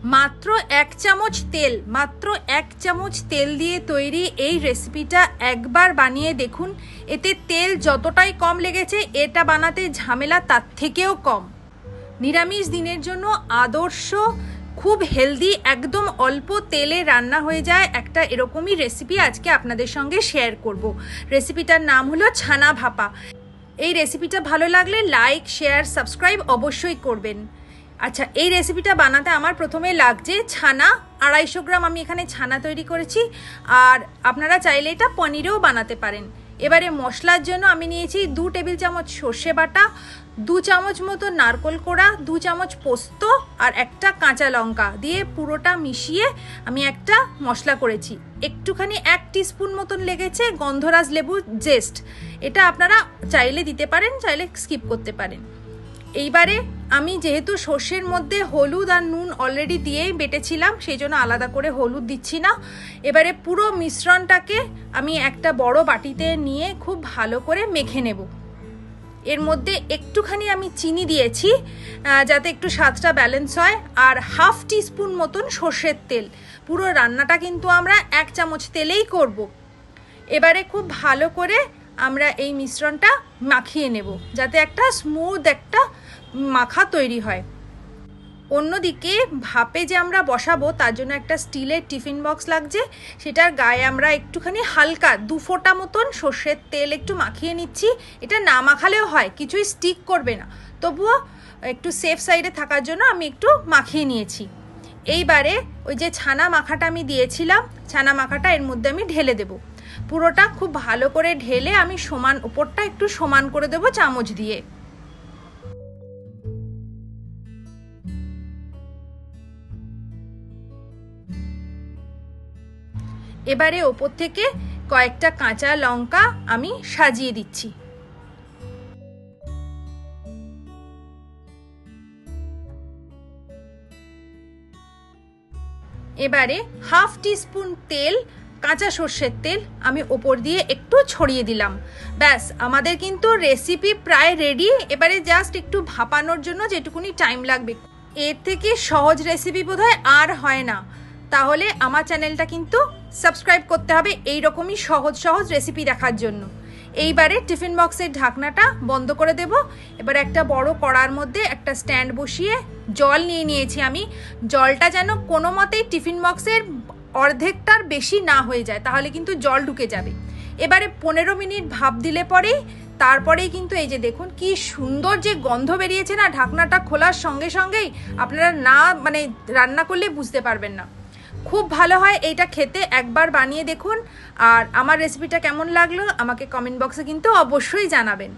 মাত্র 1 চামচ তেল, মাত্র 1 চামচ তেল দিয়ে তৈরি এই রেসিপিটা একবার বানিয়ে দেখুন। এতে তেল যতটাই কম লেগেছে এটা বানাতে ঝামেলা তার থেকেও কম। নিরামিষ দিনের জন্য আদর্শ, খুব হেলদি, একদম অল্প তেলে রান্না হয়ে যায় একটা এরকমই রেসিপি আজকে আপনাদের সঙ্গে শেয়ার করব। রেসিপিটার নাম হলো ছানা ভাপা। এই রেসিপিটা ভালো লাগলে লাইক, শেয়ার, সাবস্ক্রাইব অবশ্যই করবেন। আচ্ছা, এই রেসিপিটা বানাতে আমার প্রথমে লাগছে ছানা। 250 গ্রাম আমি এখানে ছানা তৈরি করেছি, আর আপনারা চাইলে এটা পনিরেও বানাতে পারেন। এবারে মশলার জন্য আমি নিয়েছি 2 টেবিল চামচ সর্ষে বাটা, 2 চামচ মতো নারকোল কোড়া, 2 চামচ পোস্ত আর একটা কাঁচা লঙ্কা দিয়ে পুরোটা মিশিয়ে আমি একটা মশলা করেছি। একটুখানি 1 টিস্পুন মতন লেগেছে গন্ধরাজ লেবুর জেস্ট, এটা আপনারা চাইলে দিতে পারেন, চাইলে স্কিপ করতে পারেন। এইবারে আমি যেহেতু সর্ষের মধ্যে হলুদ আর নুন অলরেডি দিয়েই বেটেছিলাম, সেই জন্য আলাদা করে হলুদ দিচ্ছি না। এবারে পুরো মিশ্রণটাকে আমি একটা বড় বাটিতে নিয়ে খুব ভালো করে মেখে নেব। এর মধ্যে একটুখানি আমি চিনি দিয়েছি যাতে একটু স্বাদটা ব্যালেন্স হয়, আর 1/2 টিস্পুন মতন সর্ষের তেল। পুরো রান্নাটা কিন্তু আমরা 1 চামচ তেলেই করব। এবারে খুব ভালো করে আমরা এই মিশ্রণটা মাখিয়ে নেব যাতে একটা স্মুথ একটা মাখা তৈরি হয়। অন্যদিকে ভাপে যে আমরা বসাবো তার জন্য একটা স্টিলের টিফিন বক্স লাগছে, সেটার গায়ে আমরা একটুখানি হালকা 2 ফোঁটা মতন সর্ষের তেল একটু মাখিয়ে নিচ্ছি। এটা না মাখালেও হয়, কিছুই স্টিক করবে না, তবুও একটু সেফ সাইডে থাকার জন্য আমি একটু মাখিয়ে নিয়েছি। এইবারে ওই যে ছানা মাখাটা আমি দিয়েছিলাম, ছানা মাখাটা এর মধ্যে আমি ঢেলে দেব। পুরোটা খুব ভালো করে ঢেলে আমি সমান, উপরটা একটু সমান করে দেব চামচ দিয়ে। এবারে ওপর থেকে কয়েকটা কাঁচা লঙ্কা আমি সাজিয়ে দিচ্ছি। এবারে 1/2 টিস্পুন তেল, কাঁচা সর্ষের তেল আমি ওপর দিয়ে একটু ছড়িয়ে দিলাম। ব্যাস, আমাদের কিন্তু রেসিপি প্রায় রেডি। এবারে জাস্ট একটু ভাপানোর জন্য যেটুকুনি টাইম লাগবে, এর থেকে সহজ রেসিপি বোধহয় আর হয় না। তাহলে আমার চ্যানেলটা কিন্তু সাবস্ক্রাইব করতে হবে এই রকমই সহজ সহজ রেসিপি দেখার জন্য। এইবারে টিফিন বক্সের ঢাকনাটা বন্ধ করে দেব। এবার একটা বড় কড়ার মধ্যে একটা স্ট্যান্ড বসিয়ে জল নিয়ে নিয়েছি আমি। জলটা যেন কোনো মতেই টিফিন বক্সের অর্ধেকটার বেশি না হয়ে যায়, তাহলে কিন্তু জল ঢুকে যাবে। এবারে 15 মিনিট ভাপ দিলে পরেই তারপরেই কিন্তু এই যে দেখুন কি সুন্দর যে গন্ধ বেরিয়েছে না, ঢাকনাটা খোলার সঙ্গে সঙ্গেই আপনারা না রান্না করলে বুঝতে পারবেন না। খুব ভালো হয় এইটা খেতে, একবার বানিয়ে দেখুন। আর আমার রেসিপিটা কেমন লাগলো আমাকে কমেন্ট বক্সে কিন্তু অবশ্যই জানাবেন।